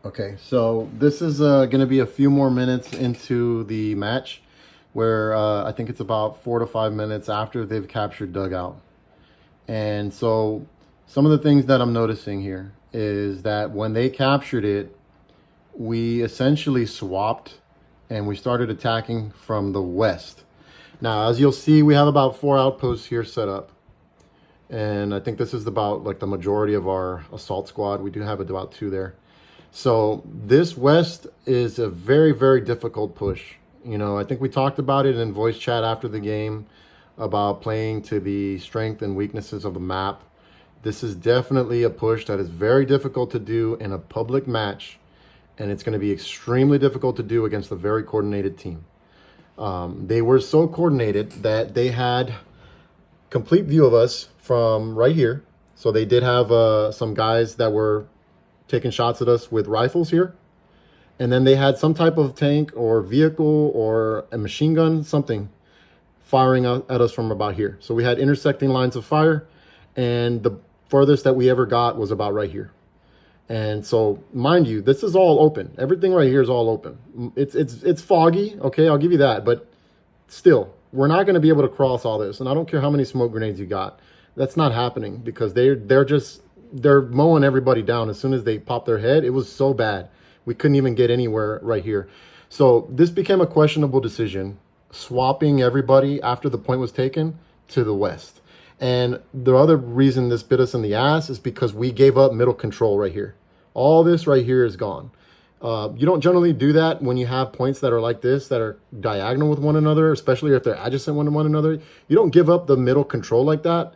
Okay, so this is going to be a few more minutes into the match where I think it's about 4 to 5 minutes after they've captured Dugout. And so some of the things that I'm noticing here is that when they captured it, we essentially swapped and we started attacking from the west. Now, as you'll see, we have about 4 outposts here set up. And I think this is about like the majority of our assault squad. We do have about 2 there. So this west is a very, very difficult push. You know, I think we talked about it in voice chat after the game about playing to the strength and weaknesses of the map. This is definitely a push that is very difficult to do in a public match, and it's going to be extremely difficult to do against a very coordinated team. They were so coordinated that they had complete view of us from right here. So they did have some guys that were taking shots at us with rifles here. And then they had some type of tank or vehicle or a machine gun, something firing at us from about here. So we had intersecting lines of fire, and the furthest that we ever got was about right here. And so, mind you, this is all open. Everything right here is all open. It's foggy, okay, I'll give you that, but still, we're not going to be able to cross all this. And I don't care how many smoke grenades you got. That's not happening because they're mowing everybody down as soon as they pop their head. It was so bad. We couldn't even get anywhere right here. So this became a questionable decision, swapping everybody after the point was taken to the west. And the other reason this bit us in the ass is because we gave up middle control right here. All this right here is gone. You don't generally do that when you have points that are like this, that are diagonal with one another, especially if they're adjacent one to one another. You don't give up the middle control like that.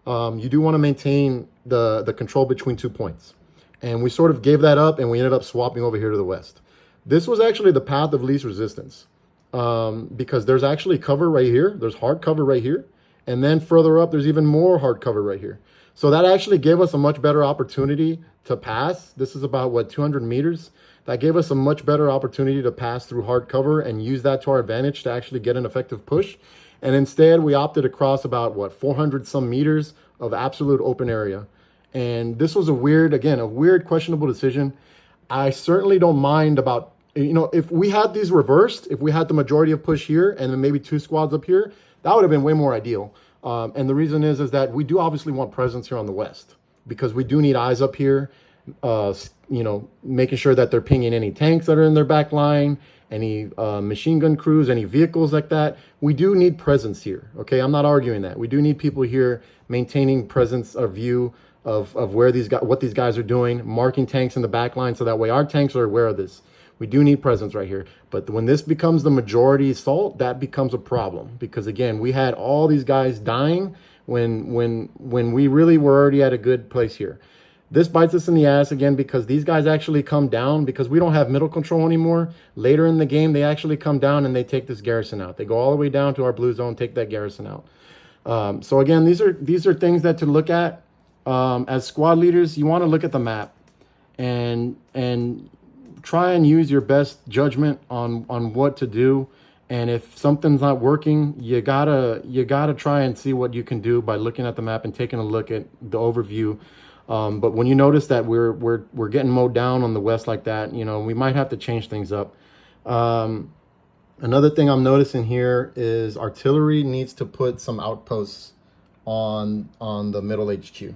You do want to maintain the control between 2 points. And we sort of gave that up, and we ended up swapping over here to the west. This was actually the path of least resistance because there's actually cover right here. There's hard cover right here. And then further up, there's even more hard cover right here. So that actually gave us a much better opportunity to pass. This is about, what, 200 meters? That gave us a much better opportunity to pass through hard cover and use that to our advantage to actually get an effective push. And instead, we opted across about, what, 400 some meters of absolute open area. And this was a weird, questionable decision. I certainly don't mind about, you know, if we had these reversed, if we had the majority of push here and then maybe 2 squads up here, that would have been way more ideal. And the reason is that we do obviously want presence here on the west because we do need eyes up here, you know, making sure that they're pinging any tanks that are in their back line, any machine gun crews, any vehicles like that. We do need presence here, okay? I'm not arguing that. We do need people here maintaining presence of view of where these guys, what these guys are doing, marking tanks in the back line so that way our tanks are aware of this. We do need presence right here. But when this becomes the majority assault, that becomes a problem. Because again, we had all these guys dying when we really were already at a good place here. This bites us in the ass again because these guys actually come down because we don't have middle control anymore. Later in the game, they actually come down and they take this garrison out. They go all the way down to our blue zone, take that garrison out. So again, these are things that to look at. As squad leaders, you want to look at the map and try and use your best judgment on what to do. And if something's not working, you gotta try and see what you can do by looking at the map and taking a look at the overview. But when you notice that we're getting mowed down on the west like that, you know, we might have to change things up. Another thing I'm noticing here is artillery needs to put some outposts on the middle HQ.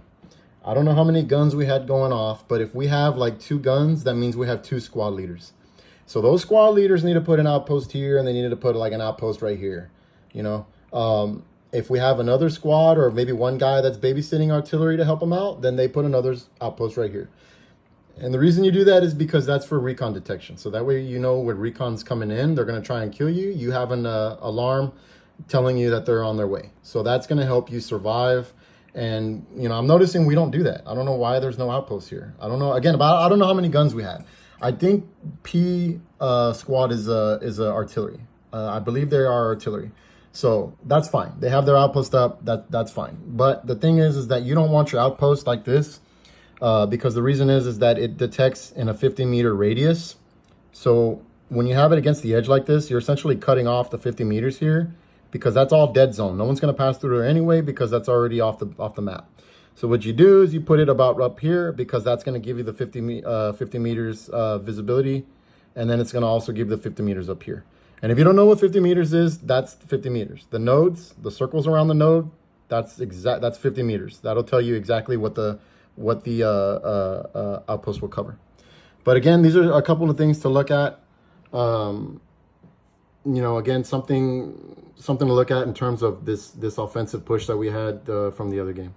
I don't know how many guns we had going off, but if we have like 2 guns, that means we have 2 squad leaders. So those squad leaders need to put an outpost here, and they needed to put like an outpost right here. You know, if we have another squad or maybe one guy that's babysitting artillery to help them out, then they put another outpost right here. And the reason you do that is because that's for recon detection. So that way, you know, when recon's coming in, they're going to try and kill you. You have an alarm telling you that they're on their way. So that's going to help you survive. And, you know, I'm noticing we don't do that. I don't know why there's no outposts here. I don't know. Again, I don't know how many guns we had. I think P squad is artillery. I believe they are artillery. So that's fine. They have their outpost up. That's fine. But the thing is that you don't want your outpost like this because the reason is that it detects in a 50-meter radius. So when you have it against the edge like this, you're essentially cutting off the 50 meters here, because that's all dead zone. No one's going to pass through there anyway because that's already off the map. So what you do is you put it about up here, because that's going to give you the 50 meters visibility. And then it's going to also give the 50 meters up here. And if you don't know what 50 meters is, that's 50 meters. The nodes, the circles around the node, that's 50 meters. That'll tell you exactly what the outpost will cover. But again, these are a couple of things to look at. You know, again, something to look at in terms of this offensive push that we had from the other game.